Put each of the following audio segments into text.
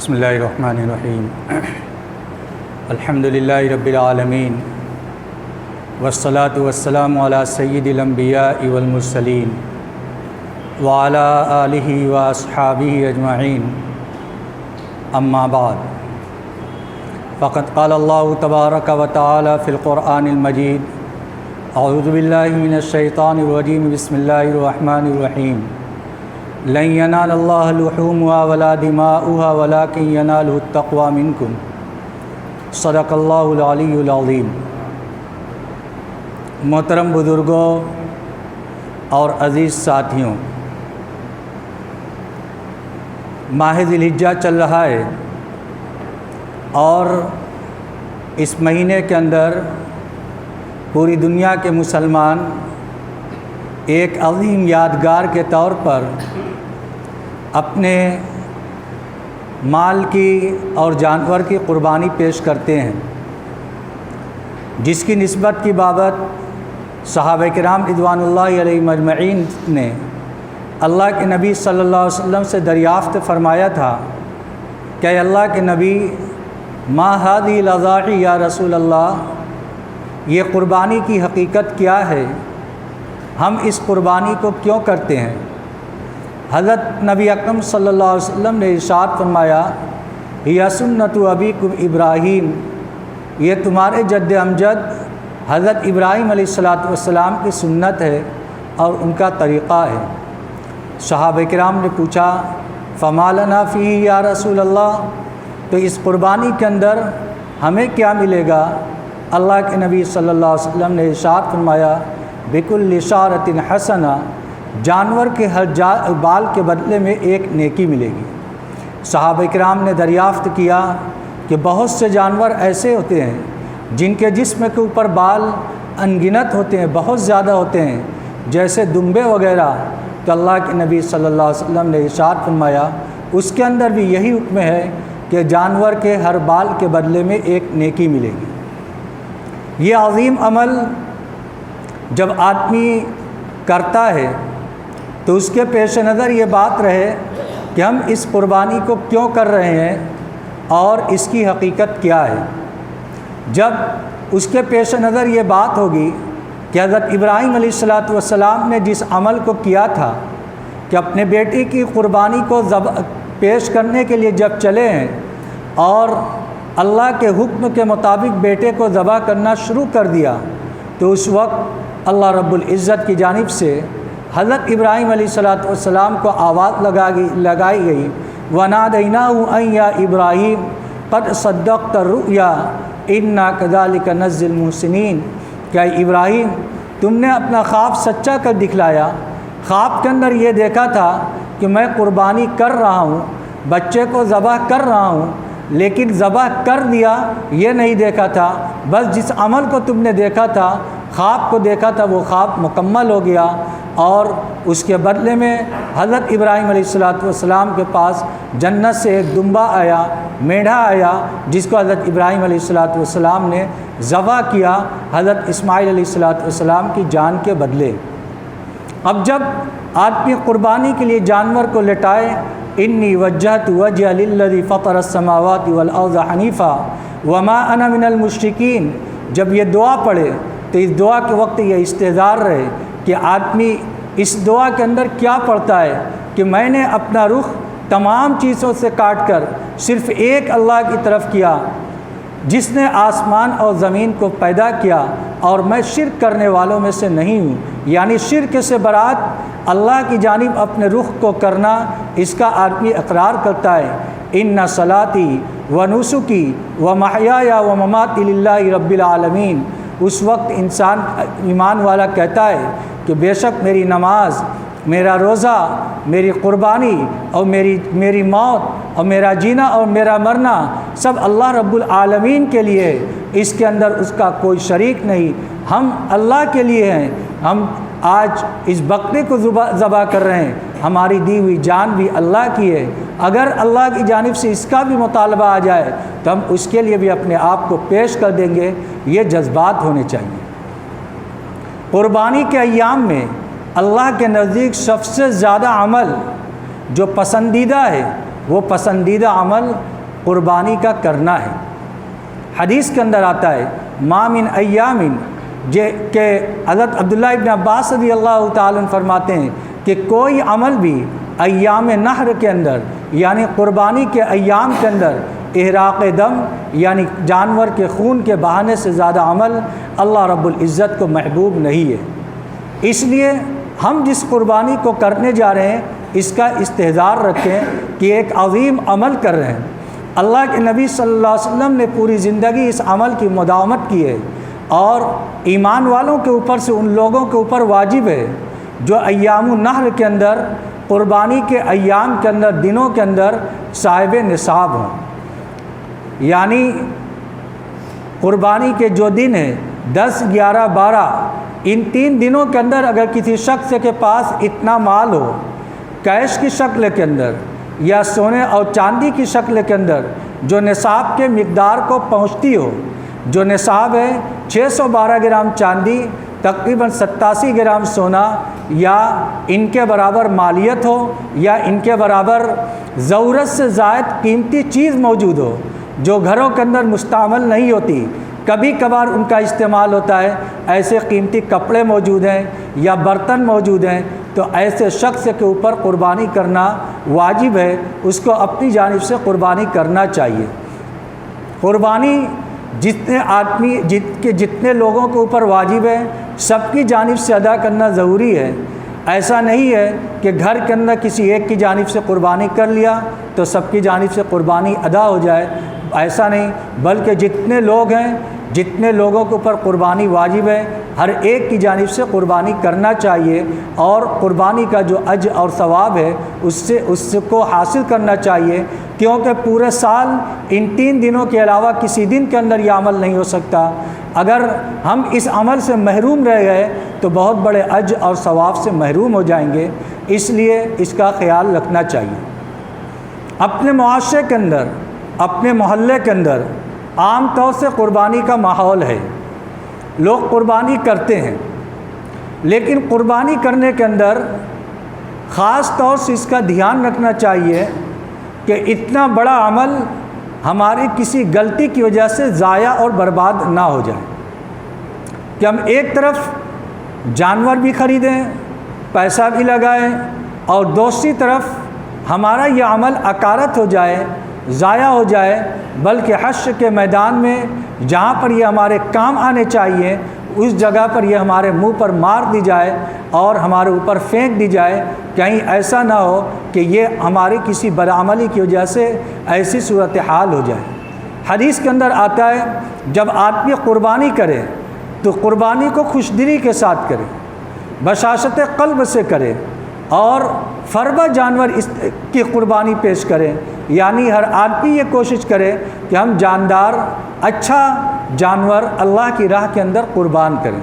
بسم اللہ الرحمن الرحیم الحمدللہ رب العالمین والصلاة والسلام علی سید الانبیاء والمرسلین وعلی آلہ واصحابہ اجمعین اما بعد فقد قال اللہ تبارک و تعالی فی القرآن المجید اعوذ باللہ من الشیطان الرجیم بسم اللہ الرحمن الرحیم لن ینال اللہ لحومها ولا دماؤها ولکن ینالہ التقوی منکم صدق اللہ العلی العظیم۔ محترم بزرگوں اور عزیز ساتھیوں، ماہ ذی الحجہ چل رہا ہے اور اس مہینے کے اندر پوری دنیا کے مسلمان ایک عظیم یادگار کے طور پر اپنے مال کی اور جانور کی قربانی پیش کرتے ہیں، جس کی نسبت کی بابت صحابہ کرام رضوان اللہ علیہم اجمعین نے اللہ کے نبی صلی اللہ علیہ وسلم سے دریافت فرمایا تھا کہ اے اللہ کے نبی ما هذه الاضاحی یا رسول اللہ، یہ قربانی کی حقیقت کیا ہے، ہم اس قربانی کو کیوں کرتے ہیں؟ حضرت نبی اکرم صلی اللہ علیہ وسلم نے ارشاد فرمایا ہی سنت ابیکم ابراہیم، یہ تمہارے جد امجد حضرت ابراہیم علیہ السلام کی سنت ہے اور ان کا طریقہ ہے۔ صحابہ کرام نے پوچھا فما لنا فیہ یا رسول اللہ، تو اس قربانی کے اندر ہمیں کیا ملے گا؟ اللہ کے نبی صلی اللہ علیہ وسلم نے ارشاد فرمایا بکل شعرۃ حسنہ، جانور کے ہر بال کے بدلے میں ایک نیکی ملے گی۔ صحابہ کرام نے دریافت کیا کہ بہت سے جانور ایسے ہوتے ہیں جن کے جسم کے اوپر بال انگنت ہوتے ہیں، بہت زیادہ ہوتے ہیں، جیسے دمبے وغیرہ، تو اللہ کے نبی صلی اللہ علیہ وسلم نے ارشاد فرمایا اس کے اندر بھی یہی حکم ہے کہ جانور کے ہر بال کے بدلے میں ایک نیکی ملے گی۔ یہ عظیم عمل جب آدمی کرتا ہے تو اس کے پیش نظر یہ بات رہے کہ ہم اس قربانی کو کیوں کر رہے ہیں اور اس کی حقیقت کیا ہے۔ جب اس کے پیش نظر یہ بات ہوگی کہ حضرت ابراہیم علیہ السلام نے جس عمل کو کیا تھا کہ اپنے بیٹے کی قربانی کو پیش کرنے کے لیے جب چلے ہیں اور اللہ کے حکم کے مطابق بیٹے کو ذبح کرنا شروع کر دیا، تو اس وقت اللہ رب العزت کی جانب سے حضرت ابراہیم علیہ السلام کو آواز لگائی گئی وَنَادَيْنَاهُ أَن يَا إِبْرَاهِيمُ قَدْ صَدَّقْتَ الرُّؤْيَا إِنَّا كَذَلِكَ نَجْزِي الْمُحْسِنِينَ، کہ ابراہیم تم نے اپنا خواب سچا کر دکھلایا۔ خواب کے اندر یہ دیکھا تھا کہ میں قربانی کر رہا ہوں، بچے کو ذبح کر رہا ہوں، لیکن ذبح کر دیا یہ نہیں دیکھا تھا، بس جس عمل کو تم نے دیکھا تھا، خواب کو دیکھا تھا، وہ خواب مکمل ہو گیا، اور اس کے بدلے میں حضرت ابراہیم علیہ السلام کے پاس جنت سے ایک دمبا آیا، میڑھا آیا، جس کو حضرت ابراہیم علیہ السلام نے ذبح کیا حضرت اسماعیل علیہ السلام کی جان کے بدلے۔ اب جب آدمی قربانی کے لیے جانور کو لٹائے انی وجہت وجہ للذی فطر السماوات والارض حنیفا وما انا من المشرکین، جب یہ دعا پڑھے تو اس دعا کے وقت یہ استحضار رہے کہ آدمی اس دعا کے اندر کیا پڑھتا ہے کہ میں نے اپنا رخ تمام چیزوں سے کاٹ کر صرف ایک اللہ کی طرف کیا جس نے آسمان اور زمین کو پیدا کیا، اور میں شرک کرنے والوں میں سے نہیں ہوں، یعنی شرک سے برات اللہ کی جانب اپنے رخ کو کرنا، اس کا آدمی اقرار کرتا ہے۔ ان صلاتی و نسکی و محیایا و مماتی للہ رب العالمین، اس وقت انسان ایمان والا کہتا ہے کہ بے شک میری نماز، میرا روزہ، میری قربانی اور میری موت اور میرا جینا اور میرا مرنا سب اللہ رب العالمین کے لیے ہے، اس کے اندر اس کا کوئی شریک نہیں، ہم اللہ کے لیے ہیں۔ ہم آج اس بکرے کو ذبح کر رہے ہیں، ہماری دی ہوئی جان بھی اللہ کی ہے، اگر اللہ کی جانب سے اس کا بھی مطالبہ آ جائے تو ہم اس کے لیے بھی اپنے آپ کو پیش کر دیں گے۔ یہ جذبات ہونے چاہیے۔ قربانی کے ایام میں اللہ کے نزدیک سب سے زیادہ عمل جو پسندیدہ ہے وہ پسندیدہ عمل قربانی کا کرنا ہے۔ حدیث کے اندر آتا ہے ما من ایامن کہ حضرت عبداللہ ابن عباس رضی اللہ تعالیٰ عنہ فرماتے ہیں کہ کوئی عمل بھی ایام نحر کے اندر یعنی قربانی کے ایام کے اندر احراق دم یعنی جانور کے خون کے بہانے سے زیادہ عمل اللہ رب العزت کو محبوب نہیں ہے۔ اس لیے ہم جس قربانی کو کرنے جا رہے ہیں اس کا استحضار رکھیں کہ ایک عظیم عمل کر رہے ہیں۔ اللہ کے نبی صلی اللہ علیہ وسلم نے پوری زندگی اس عمل کی مداومت کی ہے، اور ایمان والوں کے اوپر سے ان لوگوں کے اوپر واجب ہے جو ایام النحر کے اندر قربانی کے ایام کے اندر دنوں کے اندر صاحب نصاب ہوں۔ یعنی قربانی کے جو دن ہیں 10، 11، 12 ان 3 دنوں کے اندر اگر کسی شخص کے پاس اتنا مال ہو کیش کی شکل کے اندر یا سونے اور چاندی کی شکل کے اندر جو نصاب کے مقدار کو پہنچتی ہو، جو نصاب ہے 612 گرام چاندی، تقریباً 87 گرام سونا، یا ان کے برابر مالیت ہو یا ان کے برابر ضرورت سے زائد قیمتی چیز موجود ہو جو گھروں کے اندر مستعمل نہیں ہوتی، کبھی کبھار ان کا استعمال ہوتا ہے، ایسے قیمتی کپڑے موجود ہیں یا برتن موجود ہیں، تو ایسے شخص کے اوپر قربانی کرنا واجب ہے، اس کو اپنی جانب سے قربانی کرنا چاہیے۔ قربانی جتنے لوگوں کے اوپر واجب ہے سب کی جانب سے ادا کرنا ضروری ہے۔ ایسا نہیں ہے کہ گھر کے اندر کسی ایک کی جانب سے قربانی کر لیا تو سب کی جانب سے قربانی ادا ہو جائے، ایسا نہیں، بلکہ جتنے لوگ ہیں جتنے لوگوں کے اوپر قربانی واجب ہے ہر ایک کی جانب سے قربانی کرنا چاہیے، اور قربانی کا جو اجر اور ثواب ہے اس کو حاصل کرنا چاہیے، کیونکہ پورے سال ان 3 دنوں کے علاوہ کسی دن کے اندر یہ عمل نہیں ہو سکتا۔ اگر ہم اس عمل سے محروم رہ گئے تو بہت بڑے اجر اور ثواب سے محروم ہو جائیں گے، اس لیے اس کا خیال رکھنا چاہیے۔ اپنے معاشرے کے اندر، اپنے محلے کے اندر عام طور سے قربانی کا ماحول ہے، لوگ قربانی کرتے ہیں، لیکن قربانی کرنے کے اندر خاص طور سے اس کا دھیان رکھنا چاہیے کہ اتنا بڑا عمل ہماری کسی غلطی کی وجہ سے ضائع اور برباد نہ ہو جائے، کہ ہم ایک طرف جانور بھی خریدیں، پیسہ بھی لگائیں، اور دوسری طرف ہمارا یہ عمل اکارت ہو جائے، ضائع ہو جائے، بلکہ حشر کے میدان میں جہاں پر یہ ہمارے کام آنے چاہیے اس جگہ پر یہ ہمارے منہ پر مار دی جائے اور ہمارے اوپر پھینک دی جائے، کہیں ایسا نہ ہو کہ یہ ہماری کسی بدعملی کی وجہ سے ایسی صورتحال ہو جائے۔ حدیث کے اندر آتا ہے جب آدمی قربانی کرے تو قربانی کو خوش دلی کے ساتھ کرے، بشاشت قلب سے کرے، اور فربہ جانور اس کی قربانی پیش کرے، یعنی ہر آدمی یہ کوشش کرے کہ ہم جاندار اچھا جانور اللہ کی راہ کے اندر قربان کریں،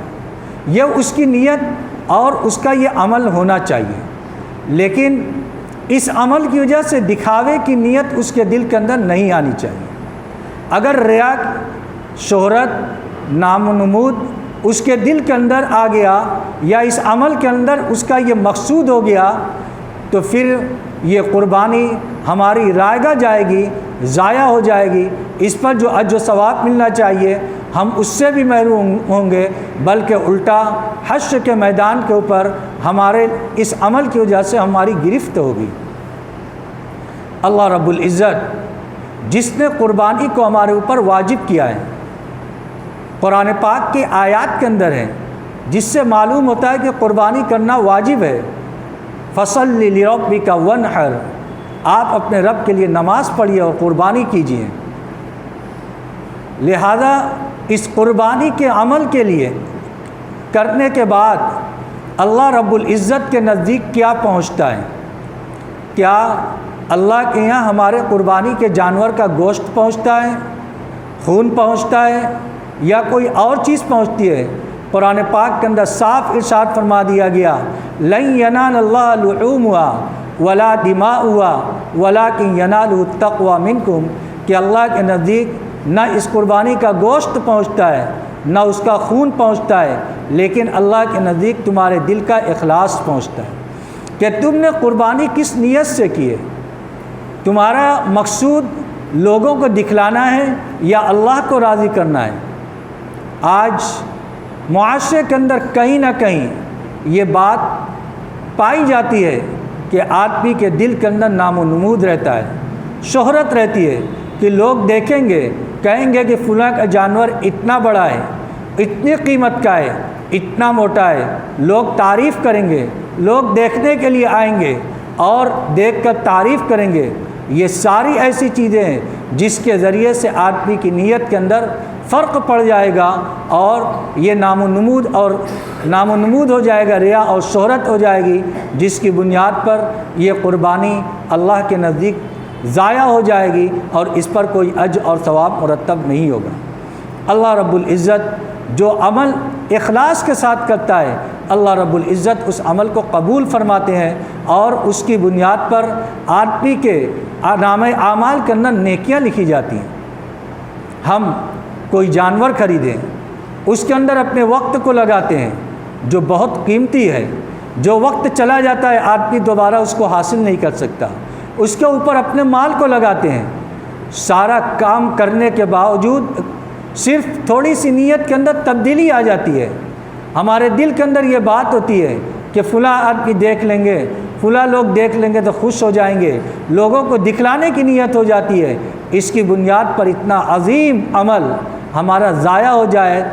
یہ اس کی نیت اور اس کا یہ عمل ہونا چاہیے۔ لیکن اس عمل کی وجہ سے دکھاوے کی نیت اس کے دل کے اندر نہیں آنی چاہیے۔ اگر ریا، شہرت، نام و نمود اس کے دل کے اندر آ گیا یا اس عمل کے اندر اس کا یہ مقصود ہو گیا تو پھر یہ قربانی ہماری رائگاں جائے گی، ضائع ہو جائے گی، اس پر جو اجر و ثواب ملنا چاہیے ہم اس سے بھی محروم ہوں گے، بلکہ الٹا حشر کے میدان کے اوپر ہمارے اس عمل کی وجہ سے ہماری گرفت ہوگی۔ اللہ رب العزت جس نے قربانی کو ہمارے اوپر واجب کیا ہے، قرآن پاک کی آیات کے اندر ہے جس سے معلوم ہوتا ہے کہ قربانی کرنا واجب ہے۔ فَصَلِّ لِرَبِّكَ وَانْحَرْ، آپ اپنے رب کے لیے نماز پڑھیے اور قربانی کیجیے۔ لہذا اس قربانی کے عمل کے لیے کرنے کے بعد اللہ رب العزت کے نزدیک کیا پہنچتا ہے؟ کیا اللہ کے یہاں ہمارے قربانی کے جانور کا گوشت پہنچتا ہے، خون پہنچتا ہے، یا کوئی اور چیز پہنچتی ہے؟ قرآن پاک کے اندر صاف ارشاد فرما دیا گیا لَن يَنَالَ اللَّهَ لُحُومُهَا وَلَا دِمَاؤُهَا وَلَكِنْ يَنَالُهُ التَّقْوَى مِنْكُمْ، کہ اللہ کے نزدیک نہ اس قربانی کا گوشت پہنچتا ہے نہ اس کا خون پہنچتا ہے، لیکن اللہ کے نزدیک تمہارے دل کا اخلاص پہنچتا ہے کہ تم نے قربانی کس نیت سے کی ہے، تمہارا مقصود لوگوں کو دکھلانا ہے یا اللہ کو راضی کرنا ہے؟ آج معاشرے کے اندر کہیں نہ کہیں یہ بات پائی جاتی ہے کہ آدمی کے دل کے اندر نام و نمود رہتا ہے، شہرت رہتی ہے کہ لوگ دیکھیں گے، کہیں گے کہ فلاں کا جانور اتنا بڑا ہے، اتنی قیمت کا ہے، اتنا موٹا ہے، لوگ تعریف کریں گے، لوگ دیکھنے کے لیے آئیں گے اور دیکھ کر تعریف کریں گے۔ یہ ساری ایسی چیزیں ہیں جس کے ذریعے سے آدمی کی نیت کے اندر فرق پڑ جائے گا اور یہ نام و نمود ہو جائے گا، ریا اور شہرت ہو جائے گی، جس کی بنیاد پر یہ قربانی اللہ کے نزدیک ضائع ہو جائے گی اور اس پر کوئی اجر اور ثواب مرتب نہیں ہوگا۔ اللہ رب العزت جو عمل اخلاص کے ساتھ کرتا ہے، اللہ رب العزت اس عمل کو قبول فرماتے ہیں اور اس کی بنیاد پر آدمی کے نامہ اعمال کے اندر نیکیاں لکھی جاتی ہیں۔ ہم کوئی جانور خریدیں، اس کے اندر اپنے وقت کو لگاتے ہیں جو بہت قیمتی ہے، جو وقت چلا جاتا ہے آدمی دوبارہ اس کو حاصل نہیں کر سکتا، اس کے اوپر اپنے مال کو لگاتے ہیں، سارا کام کرنے کے باوجود صرف تھوڑی سی نیت کے اندر تبدیلی آ جاتی ہے، ہمارے دل کے اندر یہ بات ہوتی ہے کہ فلاں آدمی دیکھ لیں گے، فلاں لوگ دیکھ لیں گے تو خوش ہو جائیں گے، لوگوں کو دکھلانے کی نیت ہو جاتی ہے، اس کی بنیاد پر اتنا عظیم عمل ہمارا ضائع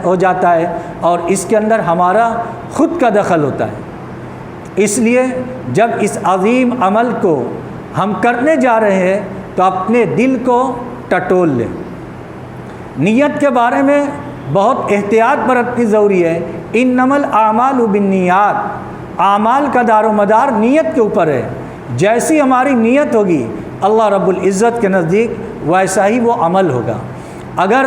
ہو جاتا ہے اور اس کے اندر ہمارا خود کا دخل ہوتا ہے۔ اس لیے جب اس عظیم عمل کو ہم کرنے جا رہے ہیں تو اپنے دل کو ٹٹول لیں۔ نیت کے بارے میں بہت احتیاط برتنی ضروری ہے۔ انما الاعمال بالنیات، اعمال کا دار و مدار نیت کے اوپر ہے۔ جیسی ہماری نیت ہوگی اللہ رب العزت کے نزدیک ویسا ہی وہ عمل ہوگا۔ اگر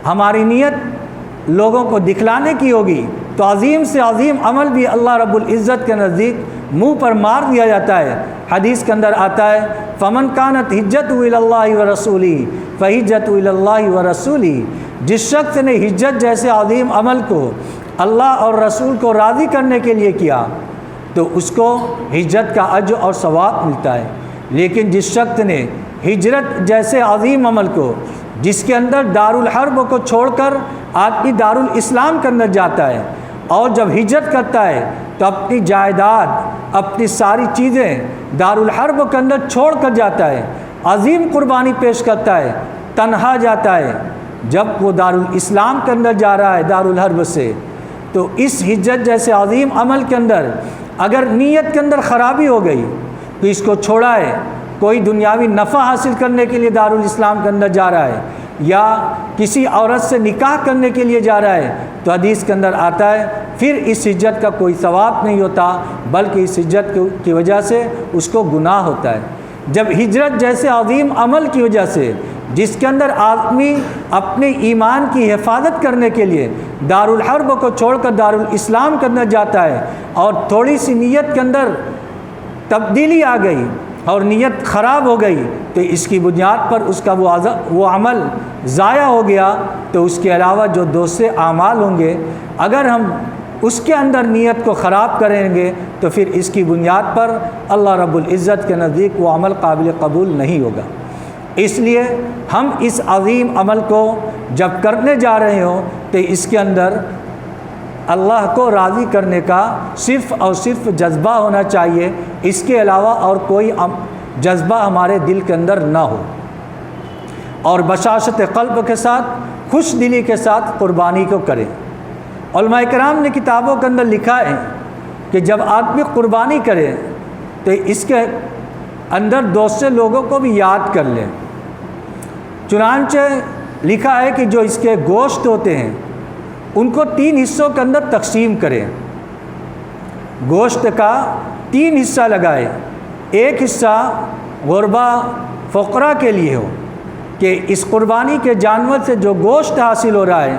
ہماری نیت لوگوں کو دکھلانے کی ہوگی تو عظیم سے عظیم عمل بھی اللہ رب العزت کے نزدیک منہ پر مار دیا جاتا ہے۔ حدیث کے اندر آتا ہے فمن کانت ہجرتہ الی اللہ ورسولہ فہجرتہ الی اللہ ورسولہ، جس شخص نے ہجرت جیسے عظیم عمل کو اللہ اور رسول کو راضی کرنے کے لیے کیا تو اس کو ہجرت کا اجر اور ثواب ملتا ہے۔ لیکن جس شخص نے ہجرت جیسے عظیم عمل کو، جس کے اندر دارالحرب کو چھوڑ کر آدمی دارالاسلام کے اندر جاتا ہے اور جب ہجرت کرتا ہے تو اپنی جائیداد، اپنی ساری چیزیں دارالحرب کے اندر چھوڑ کر جاتا ہے، عظیم قربانی پیش کرتا ہے، تنہا جاتا ہے۔ جب وہ دارالاسلام کے اندر جا رہا ہے دارالحرب سے، تو اس ہجرت جیسے عظیم عمل کے اندر اگر نیت کے اندر خرابی ہو گئی تو اس کو چھوڑا ہے، کوئی دنیاوی نفع حاصل کرنے کے لیے دارالاسلام کے اندر جا رہا ہے یا کسی عورت سے نکاح کرنے کے لیے جا رہا ہے، تو حدیث کے اندر آتا ہے پھر اس ہجرت کا کوئی ثواب نہیں ہوتا بلکہ اس ہجرت کی وجہ سے اس کو گناہ ہوتا ہے۔ جب ہجرت جیسے عظیم عمل کی وجہ سے، جس کے اندر آدمی اپنے ایمان کی حفاظت کرنے کے لیے دارالحرب کو چھوڑ کر دارالاسلام کے اندر جاتا ہے اور تھوڑی سی نیت کے اندر تبدیلی آ گئی اور نیت خراب ہو گئی تو اس کی بنیاد پر اس کا وہ عمل ضائع ہو گیا، تو اس کے علاوہ جو دوسرے اعمال ہوں گے اگر ہم اس کے اندر نیت کو خراب کریں گے تو پھر اس کی بنیاد پر اللہ رب العزت کے نزدیک وہ عمل قابل قبول نہیں ہوگا۔ اس لیے ہم اس عظیم عمل کو جب کرنے جا رہے ہوں تو اس کے اندر اللہ کو راضی کرنے کا صرف اور صرف جذبہ ہونا چاہیے، اس کے علاوہ اور کوئی جذبہ ہمارے دل کے اندر نہ ہو، اور بشاشت قلب کے ساتھ، خوش دلی کے ساتھ قربانی کو کریں۔ علماء کرام نے کتابوں کے اندر لکھا ہے کہ جب آدمی قربانی کرے تو اس کے اندر دوسرے لوگوں کو بھی یاد کر لیں۔ چنانچہ لکھا ہے کہ جو اس کے گوشت ہوتے ہیں ان کو 3 حصوں کے اندر تقسیم کریں، گوشت کا 3 حصہ لگائے، ایک حصہ غربا فقراء کے لیے ہو کہ اس قربانی کے جانور سے جو گوشت حاصل ہو رہا ہے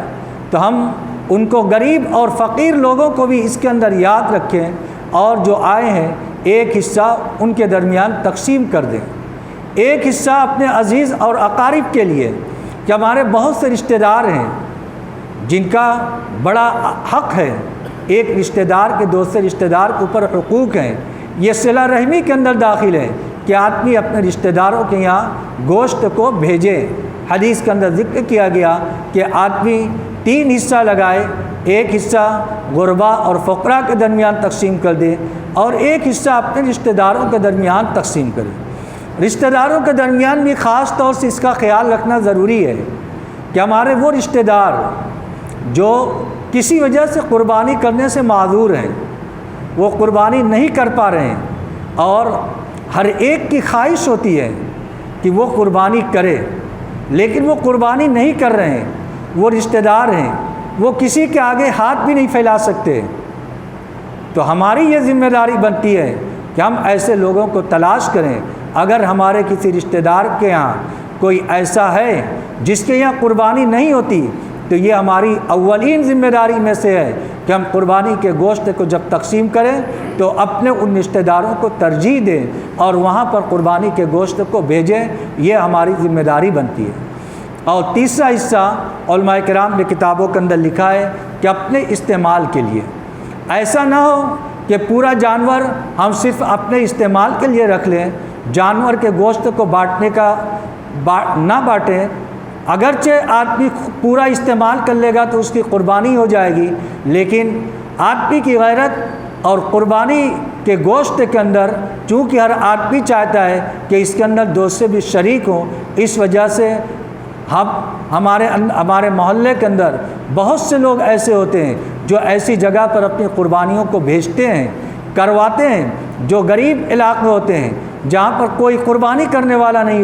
تو ہم ان کو غریب اور فقیر لوگوں کو بھی اس کے اندر یاد رکھیں اور جو آئے ہیں ایک حصہ ان کے درمیان تقسیم کر دیں، ایک حصہ اپنے عزیز اور اقارب کے لیے کہ ہمارے بہت سے رشتہ دار ہیں جن کا بڑا حق ہے، ایک رشتہ دار کے دوسرے رشتہ دار کے اوپر حقوق ہیں، یہ صلہ رحمی کے اندر داخل ہے کہ آدمی اپنے رشتہ داروں کے یہاں گوشت کو بھیجے۔ حدیث کے اندر ذکر کیا گیا کہ آدمی 3 حصہ لگائے، ایک حصہ غربا اور فقراء کے درمیان تقسیم کر دے اور ایک حصہ اپنے رشتہ داروں کے درمیان تقسیم کرے۔ رشتہ داروں کے درمیان بھی خاص طور سے اس کا خیال رکھنا ضروری ہے کہ ہمارے وہ رشتہ دار جو کسی وجہ سے قربانی کرنے سے معذور ہیں، وہ قربانی نہیں کر پا رہے ہیں، اور ہر ایک کی خواہش ہوتی ہے کہ وہ قربانی کرے، لیکن وہ قربانی نہیں کر رہے ہیں، وہ رشتہ دار ہیں، وہ کسی کے آگے ہاتھ بھی نہیں پھیلا سکتے، تو ہماری یہ ذمہ داری بنتی ہے کہ ہم ایسے لوگوں کو تلاش کریں۔ اگر ہمارے کسی رشتہ دار کے یہاں کوئی ایسا ہے جس کے یہاں قربانی نہیں ہوتی، تو یہ ہماری اولین ذمہ داری میں سے ہے کہ ہم قربانی کے گوشت کو جب تقسیم کریں تو اپنے ان رشتہ داروں کو ترجیح دیں اور وہاں پر قربانی کے گوشت کو بھیجیں، یہ ہماری ذمہ داری بنتی ہے۔ اور تیسرا حصہ علماء کرام نے کتابوں کے اندر لکھا ہے کہ اپنے استعمال کے لیے، ایسا نہ ہو کہ پورا جانور ہم صرف اپنے استعمال کے لیے رکھ لیں، جانور کے گوشت کو بانٹنے کا نہ بانٹیں۔ اگرچہ آدمی پورا استعمال کر لے گا تو اس کی قربانی ہو جائے گی، لیکن آدمی کی غیرت اور قربانی کے گوشت کے اندر چونکہ ہر آدمی چاہتا ہے کہ اس کے اندر دوسرے بھی شریک ہوں، اس وجہ سے ہمارے محلے کے اندر بہت سے لوگ ایسے ہوتے ہیں جو ایسی جگہ پر اپنی قربانیوں کو بھیجتے ہیں، کرواتے ہیں، جو غریب علاقے ہوتے ہیں جہاں پر کوئی قربانی کرنے والا نہیں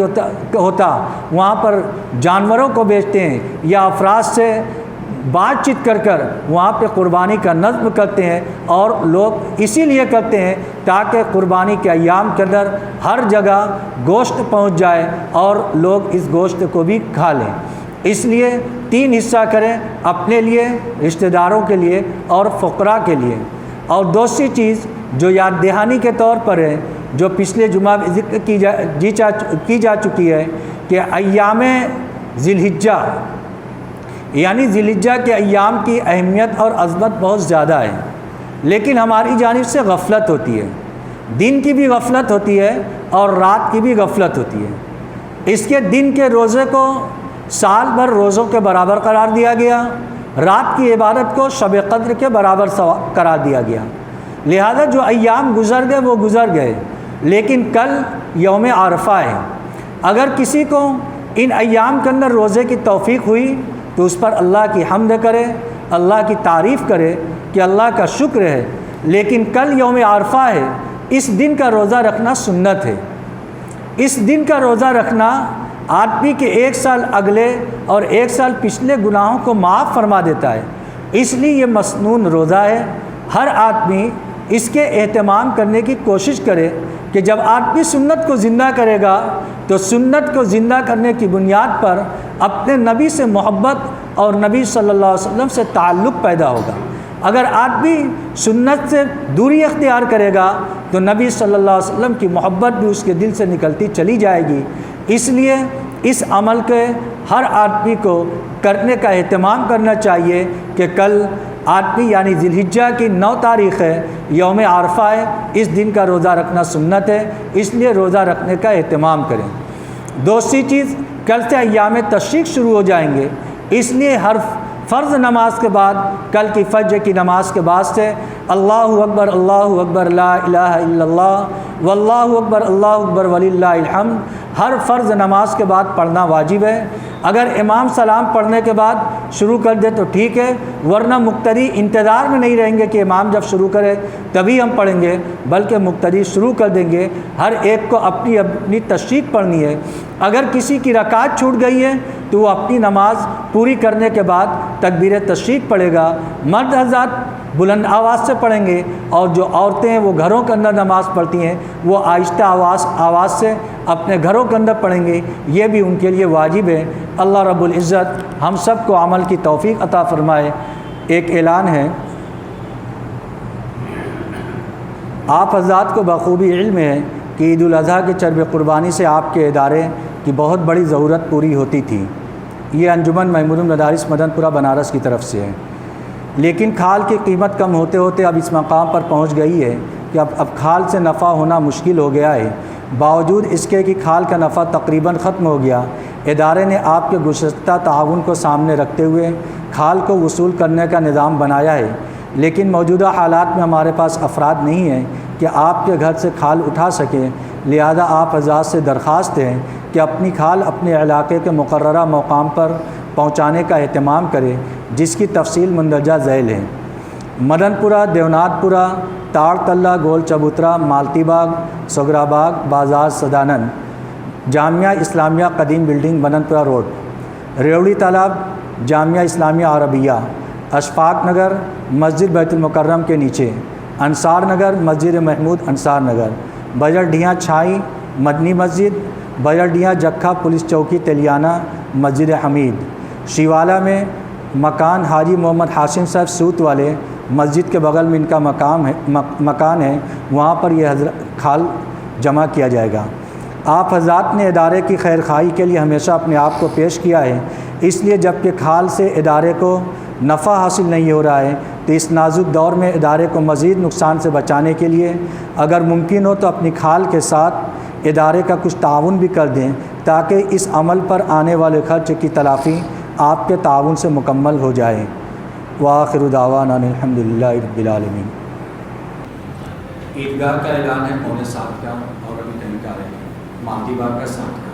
ہوتا وہاں پر جانوروں کو بیچتے ہیں، یا افراد سے بات چیت کر وہاں پہ قربانی کا نظم کرتے ہیں، اور لوگ اسی لیے کرتے ہیں تاکہ قربانی کے ایام کے اندر ہر جگہ گوشت پہنچ جائے اور لوگ اس گوشت کو بھی کھا لیں۔ اس لیے 3 حصہ کریں، اپنے لیے، رشتہ داروں کے لیے اور فقراء کے لیے۔ اور دوسری چیز جو یاد دہانی کے طور پر ہے، جو پچھلے جمعہ میں ذکر کی جا چکی ہے کہ ایام ذی الحجہ، یعنی ذی الحجہ کے ایام کی اہمیت اور عظمت بہت زیادہ ہے، لیکن ہماری جانب سے غفلت ہوتی ہے، دن کی بھی غفلت ہوتی ہے اور رات کی بھی غفلت ہوتی ہے۔ اس کے دن کے روزے کو سال بھر روزوں کے برابر قرار دیا گیا، رات کی عبادت کو شب قدر کے برابر قرار دیا گیا، لہذا جو ایام گزر گئے وہ گزر گئے، لیکن کل یوم عرفہ ہے۔ اگر کسی کو ان ایام کے اندر روزے کی توفیق ہوئی تو اس پر اللہ کی حمد کرے، اللہ کی تعریف کرے کہ اللہ کا شکر ہے، لیکن کل یوم عرفہ ہے، اس دن کا روزہ رکھنا سنت ہے۔ اس دن کا روزہ رکھنا آدمی کے 1 سال اگلے اور 1 سال پچھلے گناہوں کو معاف فرما دیتا ہے، اس لیے یہ مسنون روزہ ہے۔ ہر آدمی اس کے اہتمام کرنے کی کوشش کرے کہ جب آدمی سنت کو زندہ کرے گا تو سنت کو زندہ کرنے کی بنیاد پر اپنے نبی سے محبت اور نبی صلی اللہ علیہ وسلم سے تعلق پیدا ہوگا۔ اگر آدمی سنت سے دوری اختیار کرے گا تو نبی صلی اللہ علیہ وسلم کی محبت بھی اس کے دل سے نکلتی چلی جائے گی۔ اس لیے اس عمل کے ہر آدمی کو کرنے کا اہتمام کرنا چاہیے کہ کل آدمی یعنی ذی الحجہ کی 9 تاریخ ہے، یوم عرفہ ہے، اس دن کا روزہ رکھنا سنت ہے، اس لیے روزہ رکھنے کا اہتمام کریں۔ دوسری چیز، کل سے ایام تشریق شروع ہو جائیں گے، اس لیے ہر فرض نماز کے بعد، کل کی فجر کی نماز کے بعد سے اللہ اکبر لا الہ الا اللہ واللہ اکبر وللہ الحمد ہر فرض نماز کے بعد پڑھنا واجب ہے۔ اگر امام سلام پڑھنے کے بعد شروع کر دے تو ٹھیک ہے، ورنہ مقتدی انتظار میں نہیں رہیں گے کہ امام جب شروع کرے تبھی ہم پڑھیں گے، بلکہ مقتدی شروع کر دیں گے۔ ہر ایک کو اپنی اپنی تشریق پڑھنی ہے۔ اگر کسی کی رکعت چھوٹ گئی ہے تو وہ اپنی نماز پوری کرنے کے بعد تکبیر تشریق پڑھے گا۔ مرد حضرات بلند آواز سے پڑھیں گے، اور جو عورتیں ہیں وہ گھروں کے اندر نماز پڑھتی ہیں وہ آہستہ آواز سے اپنے گھروں کے اندر پڑھیں گے، یہ بھی ان کے لیے واجب ہے۔ اللہ رب العزت ہم سب کو عمل کی توفیق عطا فرمائے۔ ایک اعلان ہے، آپ حضرات کو بخوبی علم ہے کہ عید الاضحیٰ کے چرب قربانی سے آپ کے ادارے کی بہت بڑی ضرورت پوری ہوتی تھی۔ یہ انجمن محمود المدارس مدن پورہ بنارس کی طرف سے ہے، لیکن کھال کی قیمت کم ہوتے ہوتے اب اس مقام پر پہنچ گئی ہے کہ اب کھال سے نفع ہونا مشکل ہو گیا ہے، باوجود اس کے کہ کھال کا نفع تقریباً ختم ہو گیا، ادارے نے آپ کے گزشتہ تعاون کو سامنے رکھتے ہوئے کھال کو وصول کرنے کا نظام بنایا ہے، لیکن موجودہ حالات میں ہمارے پاس افراد نہیں ہیں کہ آپ کے گھر سے کھال اٹھا سکیں، لہذا آپ حضرات سے درخواست ہے کہ اپنی کھال اپنے علاقے کے مقررہ مقام پر پہنچانے کا اہتمام کرے، جس کی تفصیل مندرجہ ذیل ہے۔ مدن پورہ، دیونات پورہ، تاڑ تلہ، گول چبوترا، مالتی باغ، سگرا باغ، بازار سدانند، جامعہ اسلامیہ قدیم بلڈنگ، مدن پورہ روڈ، ریوڑی تالاب، جامعہ اسلامیہ عربیہ، اشفاق نگر، مسجد بیت المکرم کے نیچے، انصار نگر، مسجد محمود انصار نگر، بجرڈیاں چھائی، مدنی مسجد، بجرڈیاں جکھا پولیس چوکی تلیانہ، مسجد حمید، شیوالہ میں مکان حاجی محمد حاشم صاحب سوت والے مسجد کے بغل میں ان کا مکان ہے، وہاں پر یہ کھال جمع کیا جائے گا۔ آپ حضرات نے ادارے کی خیر خواہی کے لیے ہمیشہ اپنے آپ کو پیش کیا ہے، اس لیے جب کہ کھال سے ادارے کو نفع حاصل نہیں ہو رہا ہے تو اس نازک دور میں ادارے کو مزید نقصان سے بچانے کے لیے اگر ممکن ہو تو اپنی کھال کے ساتھ ادارے کا کچھ تعاون بھی کر دیں، تاکہ اس عمل پر آنے والے خرچ کی تلافی آپ کے تعاون سے مکمل ہو جائے۔ وآخر دعوانا الحمدللہ رب العالمین۔ عیدگاہ کا اعلان ہے 6:45 کا، اور ابھی کہیں کا ہے مالتی باغ کا 7 کا۔